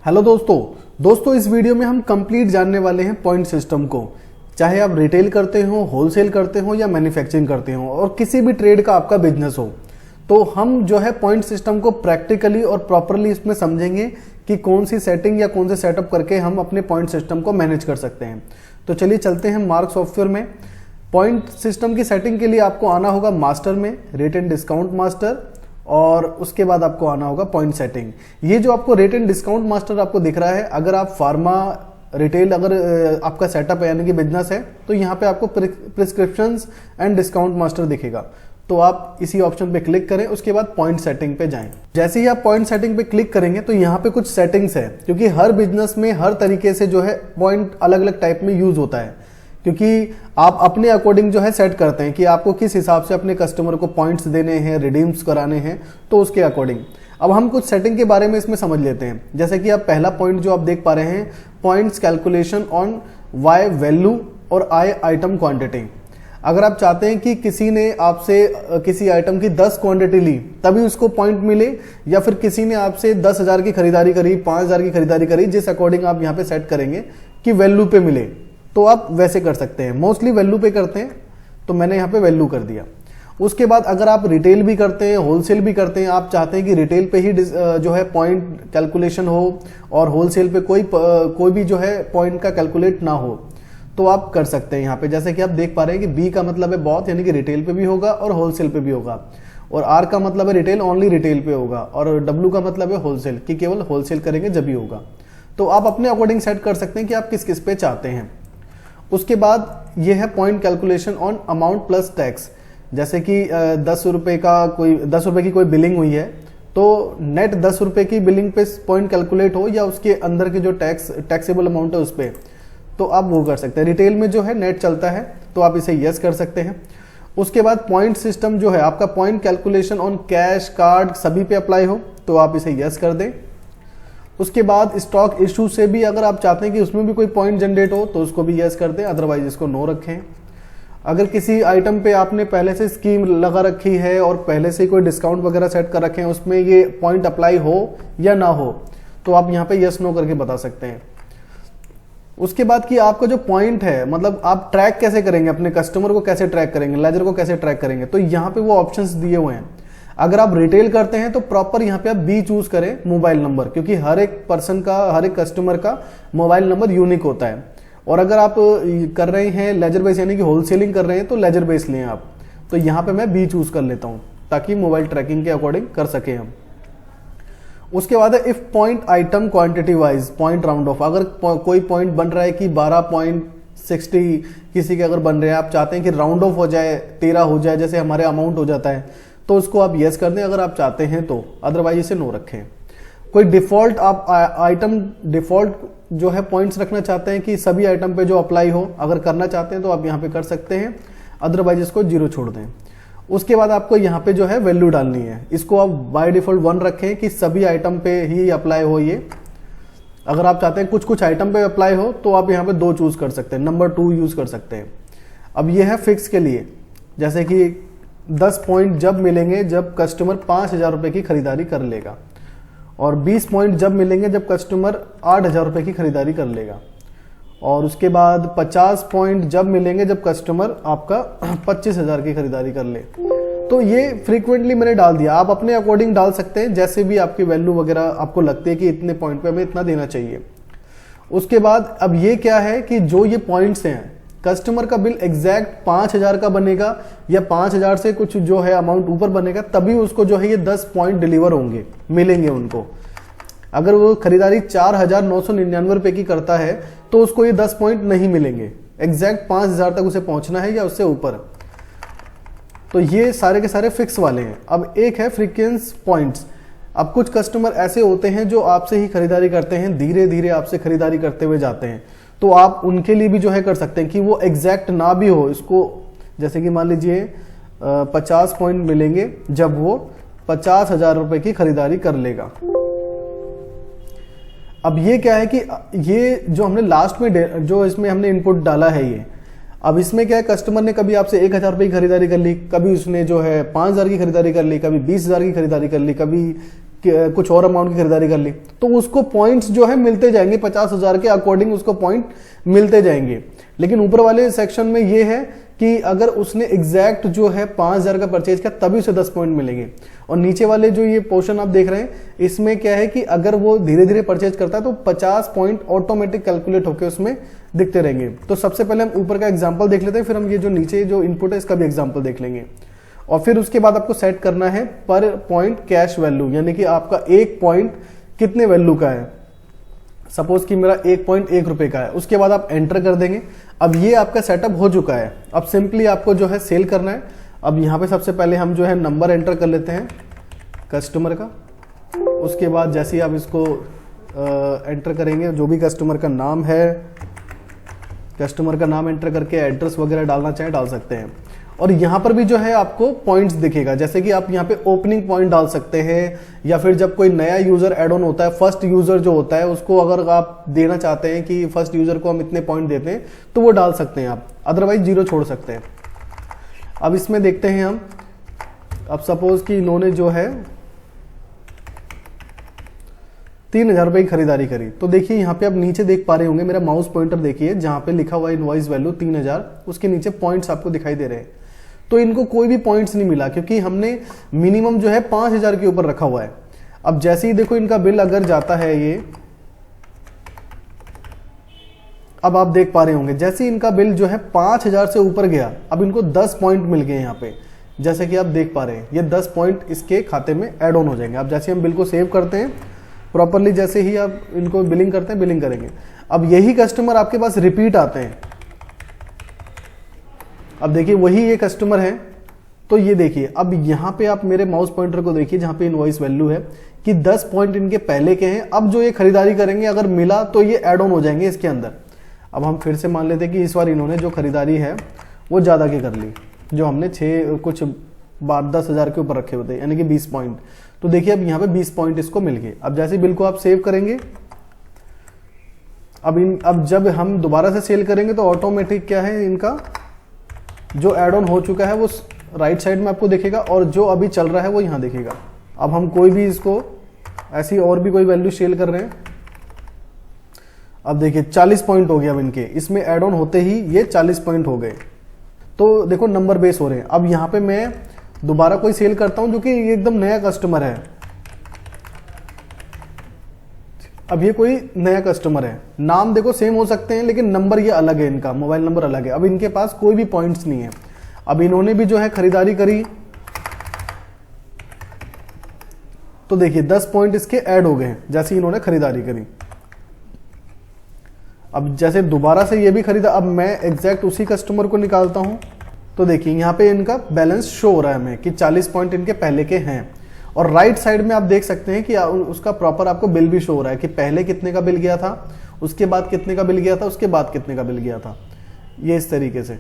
Hello दोस्तों इस video में हम कंप्लीट जानने वाले हैं पॉइंट सिस्टम को। चाहे आप रिटेल करते हो, होलसेल करते हो या मैन्युफैक्चरिंग करते हो और किसी भी ट्रेड का आपका बिजनेस हो, तो हम जो है पॉइंट सिस्टम को प्रैक्टिकली और प्रॉपरली इसमें समझेंगे कि कौन सी सेटिंग या कौन से सेटअप करके हम अपने पॉइंट सिस्टम को मैनेज कर सकते हैं। तो चलिए चलते हैं मार्क सॉफ्टवेयर में। पॉइंट सिस्टम की सेटिंग के लिए आपको आना होगा मास्टर में, रेट एंड डिस्काउंट मास्टर, और उसके बाद आपको आना होगा पॉइंट सेटिंग। ये जो आपको रेट एंड डिस्काउंट मास्टर आपको दिख रहा है, अगर आप फार्मा रिटेल अगर आपका सेटअप है यानी कि बिजनेस है, तो यहाँ पे आपको प्रिस्क्रिप्शंस एंड डिस्काउंट मास्टर दिखेगा। तो आप इसी ऑप्शन पे क्लिक करें, उसके बाद पॉइंट सेटिंग पे जाएं। जैसे ही आप पॉइंट सेटिंग पे क्लिक करेंगे तो यहाँ पे कुछ सेटिंग्स है, क्योंकि हर बिजनेस में हर तरीके से जो है पॉइंट अलग अलग टाइप में यूज होता है, क्योंकि आप अपने अकॉर्डिंग जो है सेट करते हैं कि आपको किस हिसाब से अपने कस्टमर को पॉइंट्स देने हैं, रिडीम्स कराने हैं, तो उसके अकॉर्डिंग अब हम कुछ सेटिंग के बारे में इसमें समझ लेते हैं। जैसे कि आप पहला पॉइंट जो आप देख पा रहे हैं, points calculation on Y value और आई आइटम क्वांटिटी। अगर आप चाहते हैं कि किसी ने आपसे किसी आइटम की 10 क्वांटिटी ली तभी उसको पॉइंट मिले, या फिर किसी ने आपसे 10,000 की खरीदारी करी, 5,000 की खरीदारी करी, जिस अकॉर्डिंग आप यहाँ पे सेट करेंगे कि वैल्यू पे मिले, तो आप वैसे कर सकते हैं। मोस्टली वैल्यू पे करते हैं, तो मैंने यहाँ पे वैल्यू कर दिया। उसके बाद अगर आप रिटेल भी करते हैं, होलसेल भी करते हैं, आप चाहते हैं कि रिटेल पे ही जो है पॉइंट कैलकुलेशन हो और होलसेल पे कोई भी जो है पॉइंट का कैलकुलेट ना हो, तो आप कर सकते हैं यहाँ पे। जैसे कि आप देख पा रहे हैं कि बी का मतलब है बहुत, यानी कि रिटेल पे भी होगा और होलसेल पे भी होगा, और आर का मतलब है रिटेल, ओनली रिटेल पे होगा, और डब्ल्यू का मतलब है होलसेल, कि केवल होलसेल करेंगे जब भी होगा। तो आप अपने अकॉर्डिंग सेट कर सकते हैं कि आप किस किस पे चाहते हैं। उसके बाद ये है point calculation on amount plus tax. जैसे कि 10 रुपए की कोई बिलिंग हुई है, तो नेट 10 रुपए की बिलिंग पे पॉइंट कैलकुलेट हो या उसके अंदर के जो टैक्सेबल अमाउंट है उस पर, तो आप वो कर सकते हैं। रिटेल में जो है नेट चलता है, तो आप इसे यस कर सकते हैं। उसके बाद पॉइंट सिस्टम जो है आपका point calculation on cash, card सभी पे अप्लाई हो, तो आप इसे यस कर दें। उसके बाद स्टॉक इशू से भी अगर आप चाहते हैं कि उसमें भी कोई पॉइंट जनरेट हो, तो उसको भी यस कर दें, अदरवाइज इसको नो रखें। अगर किसी आइटम पे आपने पहले से स्कीम लगा रखी है और पहले से कोई डिस्काउंट वगैरह सेट कर रखे हैं, उसमें ये पॉइंट अप्लाई हो या ना हो, तो आप यहाँ पे यस नो करके बता सकते हैं। उसके बाद कि आपका जो पॉइंट है, मतलब आप ट्रैक कैसे करेंगे, अपने कस्टमर को कैसे ट्रैक करेंगे, लेजर को कैसे ट्रैक करेंगे, तो यहाँ पे वो ऑप्शंस दिए हुए हैं। अगर आप रिटेल करते हैं तो प्रॉपर यहाँ पे आप बी चूज करें, मोबाइल नंबर, क्योंकि हर एक पर्सन का, हर एक कस्टमर का मोबाइल नंबर यूनिक होता है। और अगर आप कर रहे हैं लेजर बेस यानी कि होलसेलिंग कर रहे हैं, तो लेजर बेस लें आप। तो यहाँ पे मैं बी चूज कर लेता हूँ ताकि मोबाइल ट्रैकिंग के अकॉर्डिंग कर सके हम। उसके बाद है if point item quantity wise point round of. अगर कोई पॉइंट बन रहा है कि 12.60 किसी के अगर बन रहे हैं, आप चाहते हैं कि राउंड ऑफ हो जाए, 13 हो जाए, जैसे हमारे अमाउंट हो जाता है, तो उसको आप यस कर दें अगर आप चाहते हैं तो, अदरवाइज इसे नो रखें। कोई डिफॉल्ट आप आइटम डिफॉल्ट जो है पॉइंट्स रखना चाहते हैं कि सभी आइटम पे जो अप्लाई हो, अगर करना चाहते हैं तो आप यहाँ पे कर सकते हैं, अदरवाइज इसको 0 छोड़ दें। उसके बाद आपको यहाँ पे जो है वैल्यू डालनी है, इसको आप बाय डिफॉल्ट 1 रखें कि सभी आइटम पे ही अप्लाई हो ये। अगर आप चाहते हैं कुछ कुछ आइटम पे अप्लाई हो, तो आप यहाँ पे 2 चूज कर सकते हैं, नंबर 2 यूज कर सकते हैं। अब ये है फिक्स के लिए, जैसे कि 10 पॉइंट जब मिलेंगे जब कस्टमर 5,000 रुपए की खरीदारी कर लेगा, और 20 पॉइंट जब मिलेंगे जब कस्टमर 8,000 रुपए की खरीदारी कर लेगा, और उसके बाद 50 पॉइंट जब मिलेंगे जब कस्टमर आपका 25,000 की खरीदारी कर ले। तो ये फ्रीक्वेंटली मैंने डाल दिया, आप अपने अकॉर्डिंग डाल सकते हैं, जैसे भी आपकी वैल्यू वगैरह आपको लगती है कि इतने पॉइंट पे हमें इतना देना चाहिए। उसके बाद अब ये क्या है कि जो ये पॉइंट्स हैं, कस्टमर का बिल एग्जैक्ट 5,000 का बनेगा या 5,000 से कुछ जो है अमाउंट ऊपर बनेगा, तभी उसको जो है ये 10 पॉइंट डिलीवर होंगे, मिलेंगे उनको। अगर वो खरीदारी 4,999 रुपए की करता है, तो उसको ये 10 पॉइंट नहीं मिलेंगे, एग्जैक्ट 5,000 तक उसे पहुंचना है या उससे ऊपर। तो ये सारे के सारे फिक्स वाले हैं। अब एक है फ्रीक्वेंस पॉइंट्स। अब कुछ कस्टमर ऐसे होते हैं जो आपसे ही खरीदारी करते हैं, धीरे धीरे आपसे खरीदारी करते हुए जाते हैं, तो आप उनके लिए भी जो है कर सकते हैं कि वो एग्जैक्ट ना भी हो इसको। जैसे कि मान लीजिए 50 पॉइंट मिलेंगे जब वो 50,000 रुपए की खरीदारी कर लेगा। अब ये क्या है कि ये जो हमने लास्ट में जो इसमें हमने इनपुट डाला है ये, अब इसमें क्या है, कस्टमर ने कभी आपसे 1,000 रुपए की खरीदारी कर ली, कभी उसने जो है 5,000 की खरीदारी कर ली, कभी 20,000 की खरीदारी कर ली, कभी कुछ और अमाउंट की खरीदारी कर ली, तो उसको पॉइंट्स जो है मिलते जाएंगे, 50,000 के अकॉर्डिंग उसको पॉइंट मिलते जाएंगे। लेकिन ऊपर वाले सेक्शन में ये है कि अगर उसने एग्जैक्ट जो है 5,000 का परचेज किया तभी उसे 10 पॉइंट मिलेंगे। और नीचे वाले जो ये पोर्शन आप देख रहे हैं, इसमें क्या है कि अगर वो धीरे धीरे परचेज करता है तो 50 पॉइंट ऑटोमेटिक कैलकुलेट होकर उसमें दिखते रहेंगे। तो सबसे पहले हम ऊपर का एग्जाम्पल देख लेते हैं, फिर हम ये जो नीचे जो इनपुट है इसका भी एग्जाम्पल देख लेंगे। और फिर उसके बाद आपको सेट करना है पर पॉइंट कैश वैल्यू, यानी कि आपका एक पॉइंट कितने वैल्यू का है। सपोज कि मेरा 1.1 रुपए का है, उसके बाद आप एंटर कर देंगे। अब ये आपका सेटअप हो चुका है। अब सिंपली आपको जो है सेल करना है। अब यहाँ पे सबसे पहले हम जो है नंबर एंटर कर लेते हैं कस्टमर का। उसके बाद जैसे ही आप इसको एंटर करेंगे, जो भी कस्टमर का नाम है, कस्टमर का नाम एंटर करके एड्रेस वगैरह डालना चाहें डाल सकते हैं। और यहाँ पर भी जो है आपको पॉइंट्स दिखेगा, जैसे कि आप यहाँ पे ओपनिंग पॉइंट डाल सकते हैं, या फिर जब कोई नया यूजर ऐड ऑन होता है, फर्स्ट यूजर जो होता है उसको अगर आप देना चाहते हैं कि फर्स्ट यूजर को हम इतने पॉइंट देते हैं तो वो डाल सकते हैं आप, अदरवाइज 0 छोड़ सकते हैं। अब इसमें देखते हैं हम, अब सपोज कि इन्होंने जो है 3,000 रुपए की खरीदारी करी, तो देखिए यहाँ पे आप नीचे देख पा रहे होंगे, मेरा माउस पॉइंटर देखिए जहां पे लिखा हुआ इनवॉइस वैल्यू 3,000, उसके नीचे पॉइंट्स आपको दिखाई दे रहे हैं। तो इनको कोई भी पॉइंट्स नहीं मिला क्योंकि हमने मिनिमम जो है 5,000 के ऊपर रखा हुआ है। अब जैसे ही देखो इनका बिल अगर जाता है ये, अब आप देख पा रहे होंगे जैसे ही इनका बिल जो है 5,000 से ऊपर गया, अब इनको 10 पॉइंट मिल गए यहाँ पे, जैसे कि आप देख पा रहे हैं ये 10 पॉइंट इसके खाते में ऐड ऑन हो जाएंगे। अब जैसे हम बिल को सेव करते हैं प्रॉपरली, जैसे ही आप इनको बिलिंग करते हैं बिलिंग करेंगे। अब यही कस्टमर आपके पास रिपीट आते हैं। अब देखिए वही ये कस्टमर है, तो ये देखिए अब यहाँ पे आप मेरे माउस पॉइंटर को देखिए जहाँ पे इनवॉइस वैल्यू है कि 10 पॉइंट इनके पहले के हैं। अब जो ये खरीदारी करेंगे अगर मिला तो ये ऐड ऑन हो जाएंगे इसके अंदर। अब हम फिर से मान लेते हैं कि इस बार इन्होंने जो खरीदारी है वो ज़्यादा की कर ली, जो हमने 10,000 के ऊपर रखे हुए थे, यानी कि 20 पॉइंट। तो देखिए अब यहाँ पे 20 पॉइंट इसको मिल गए। अब जैसे बिल को आप सेव करेंगे, अब जब हम दोबारा से सेल करेंगे तो ऑटोमेटिक क्या है, इनका जो एड ऑन हो चुका है वो राइट साइड में आपको दिखेगा और जो अभी चल रहा है वो यहाँ दिखेगा। अब हम कोई भी इसको ऐसी और भी कोई वैल्यू सेल कर रहे हैं। अब देखिए 40 पॉइंट हो गया। अब इनके इसमें एड ऑन होते ही ये 40 पॉइंट हो गए। तो देखो नंबर बेस हो रहे हैं। अब यहाँ पे मैं दोबारा कोई सेल करता हूं जो कि एकदम नया कस्टमर है। अब ये कोई नया कस्टमर है, नाम देखो सेम हो सकते हैं लेकिन नंबर ये अलग है, इनका मोबाइल नंबर अलग है। अब इनके पास कोई भी पॉइंट्स नहीं है। अब इन्होंने भी जो है खरीदारी करी तो देखिए 10 पॉइंट इसके ऐड हो गए जैसे इन्होंने खरीदारी करी। अब जैसे दोबारा से ये भी खरीदा, अब मैं एग्जैक्ट उसी कस्टमर को निकालता हूं तो देखिए यहाँ पे इनका बैलेंस शो हो रहा है हमें कि 40 पॉइंट इनके पहले के हैं। और राइट साइड में आप देख सकते हैं कि उसका प्रॉपर आपको बिल भी शो हो रहा है कि पहले कितने का बिल गया था, उसके बाद कितने का बिल गया था, उसके बाद कितने का बिल गया था, ये इस तरीके से।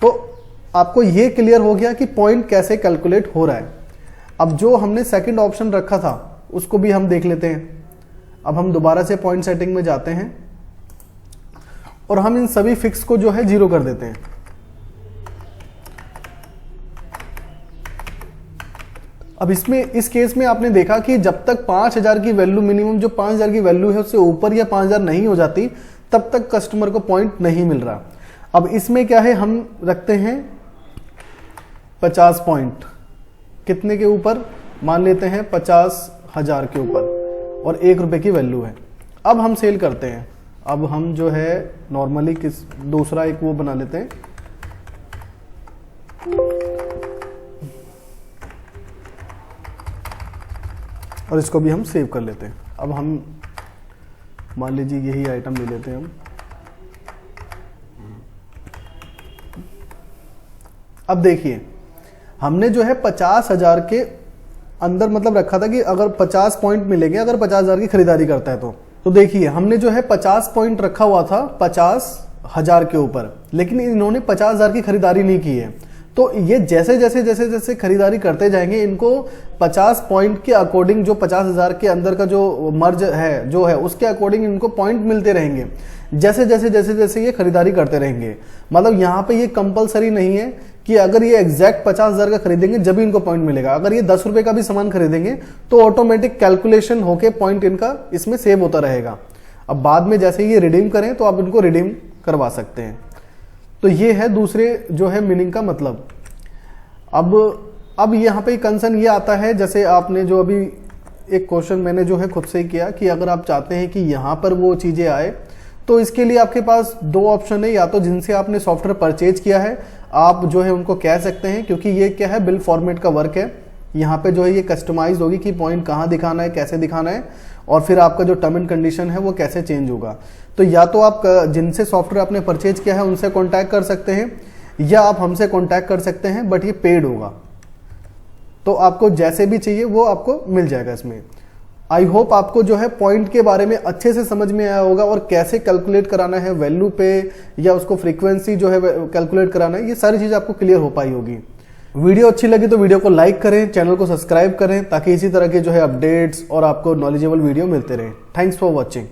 तो आपको ये क्लियर हो गया कि पॉइंट कैसे कैलकुलेट हो रहा है। अब जो हमने सेकंड ऑप्शन रखा था उसको भी हम देख लेते हैं। अब हम दोबारा से पॉइंट सेटिंग में जाते हैं और हम इन सभी फिक्स को जो है 0 कर देते हैं। अब इसमें इस केस में आपने देखा कि जब तक 5,000 की वैल्यू, मिनिमम जो 5,000 की वैल्यू है उससे ऊपर या 5,000 नहीं हो जाती तब तक कस्टमर को पॉइंट नहीं मिल रहा। अब इसमें क्या है, हम रखते हैं 50 पॉइंट। कितने के ऊपर? मान लेते हैं 50,000 के ऊपर और 1 रुपए की वैल्यू है। अब हम सेल करते हैं। अब हम जो है नॉर्मली दूसरा एक वो बना लेते हैं, और इसको भी हम सेव कर लेते हैं। अब हम मान लीजिए यही आइटम ले लेते हैं हम। अब देखिए हमने जो है 50,000 के अंदर मतलब रखा था कि अगर 50 पॉइंट मिलेंगे अगर 50,000 की खरीदारी करता है तो देखिए हमने जो है 50 पॉइंट रखा हुआ था 50,000 के ऊपर, लेकिन इन्होंने 50,000 की खरीदारी नहीं की है। तो ये जैसे जैसे जैसे जैसे खरीदारी करते जाएंगे इनको 50 पॉइंट के अकॉर्डिंग, जो 50,000 के अंदर का जो मर्ज है जो है उसके अकॉर्डिंग इनको पॉइंट मिलते रहेंगे जैसे जैसे जैसे जैसे ये खरीदारी करते रहेंगे। मतलब यहाँ पे ये कंपलसरी नहीं है कि अगर ये एग्जैक्ट 50,000 का खरीदेंगे जब भी इनको पॉइंट मिलेगा। अगर ये 10 रुपए का भी सामान खरीदेंगे तो ऑटोमेटिक कैलकुलेशन होके पॉइंट इनका इसमें सेव होता रहेगा। अब बाद में जैसे ये रिडीम करें तो आप इनको रिडीम करवा सकते हैं। तो ये है दूसरे जो है मीनिंग का मतलब। अब यहाँ पे कंसर्न ये आता है, जैसे आपने जो अभी एक क्वेश्चन मैंने जो है खुद से ही किया कि अगर आप चाहते हैं कि यहाँ पर वो चीज़ें आए तो इसके लिए आपके पास दो ऑप्शन है, या तो जिनसे आपने सॉफ्टवेयर परचेज किया है आप जो है उनको कह सकते हैं, क्योंकि ये क्या है बिल फॉर्मेट का वर्क है। यहाँ पे जो है ये कस्टमाइज होगी कि पॉइंट कहाँ दिखाना है, कैसे दिखाना है, और फिर आपका जो टर्म एंड कंडीशन है वो कैसे चेंज होगा। तो या तो आप जिनसे सॉफ्टवेयर आपने परचेज किया है उनसे कॉन्टैक्ट कर सकते हैं, या आप हमसे कॉन्टैक्ट कर सकते हैं, बट ये पेड होगा। तो आपको जैसे भी चाहिए वो आपको मिल जाएगा इसमें। आई होप आपको जो है पॉइंट के बारे में अच्छे से समझ में आया होगा, और कैसे कैलकुलेट कराना है वैल्यू पे या उसको फ्रीक्वेंसी जो है कैलकुलेट कराना है, ये सारी चीज़ आपको क्लियर हो पाई होगी। वीडियो अच्छी लगी तो वीडियो को लाइक करें, चैनल को सब्सक्राइब करें, ताकि इसी तरह के जो है अपडेट्स और आपको नॉलेजेबल वीडियो मिलते रहे। Thanks for watching.